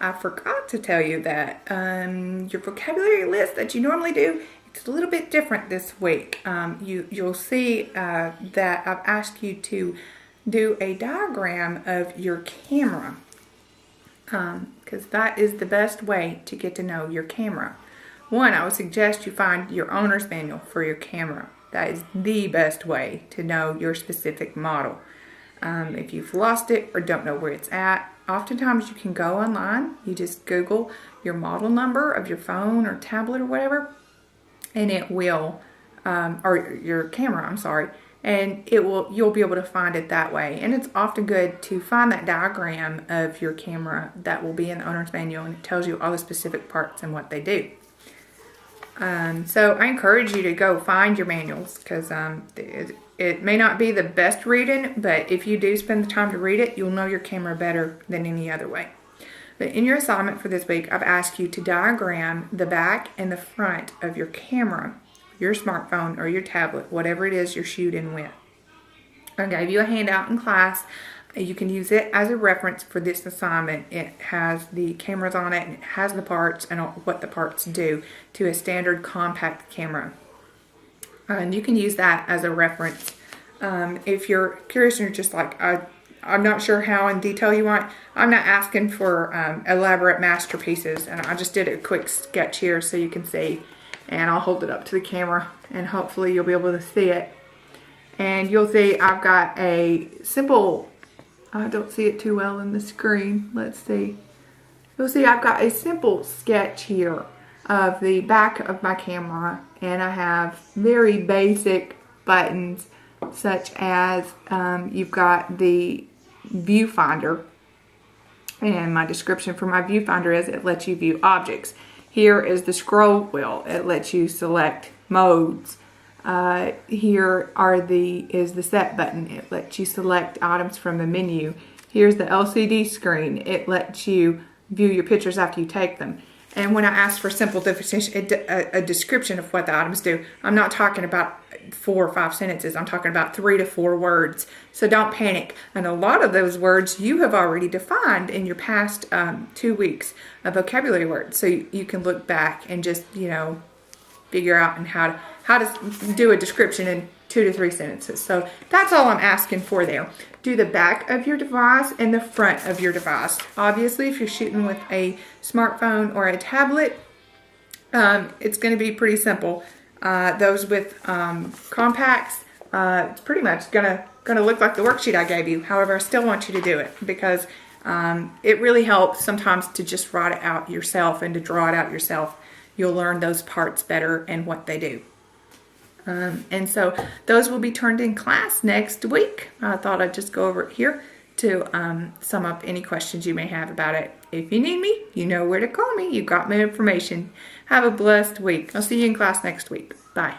I forgot to tell you that your vocabulary list that you normally do, it's a little bit different this week. You'll see that I've asked you to do a diagram of your camera, because that is the best way to get to know your camera. One, I would suggest you find your owner's manual for your camera. That is the best way to know your specific model. If you've lost it or don't know where it's at, oftentimes you can go online. You just Google your model number of your phone or tablet or whatever, and it will, or your camera, I'm sorry, and you'll be able to find it that way. And it's often good to find that diagram of your camera that will be in the owner's manual, and it tells you all the specific parts and what they do. So I encourage you to go find your manuals, because it may not be the best reading, but if you do spend the time to read it, you'll know your camera better than any other way. But in your assignment for this week, I've asked you to diagram the back and the front of your camera, your smartphone or your tablet, whatever it is you're shooting with. I gave you a handout in class. You can use it as a reference for this assignment. It has the cameras on it, and it has the parts and what the parts do to a standard compact camera. And you can use that as a reference. If you're curious and you're just like, I'm not sure how in detail you want, I'm not asking for elaborate masterpieces, and I just did a quick sketch here so you can see. And I'll hold it up to the camera, and hopefully you'll be able to see it. And you'll see I've got a simple, I don't see it too well in the screen. Let's see. You'll see I've got a simple sketch here of the back of my camera, and I have very basic buttons, such as you've got the viewfinder, and my description for my viewfinder is it lets you view objects. Here is the scroll wheel. It lets you select modes. Here is the set button. It lets you select items from the menu. Here's the LCD screen. It lets you view your pictures after you take them. And when I ask for simple definition, a description of what the items do, I'm not talking about 4 or 5 sentences. I'm talking about 3 to 4 words. So don't panic. And a lot of those words you have already defined in your past 2 weeks of vocabulary words. So you can look back and just, figure out and how to do a description in 2 to 3 sentences. So that's all I'm asking for there. Do the back of your device and the front of your device. Obviously, if you're shooting with a smartphone or a tablet, it's going to be pretty simple. Those with compacts, it's pretty much gonna look like the worksheet I gave you. However, I still want you to do it, because it really helps sometimes to just write it out yourself and to draw it out yourself. You'll learn those parts better and what they do. And so those will be turned in class next week. I thought I'd just go over it here to sum up any questions you may have about it. If you need me, you know where to call me. You've got my information. Have a blessed week. I'll see you in class next week. Bye.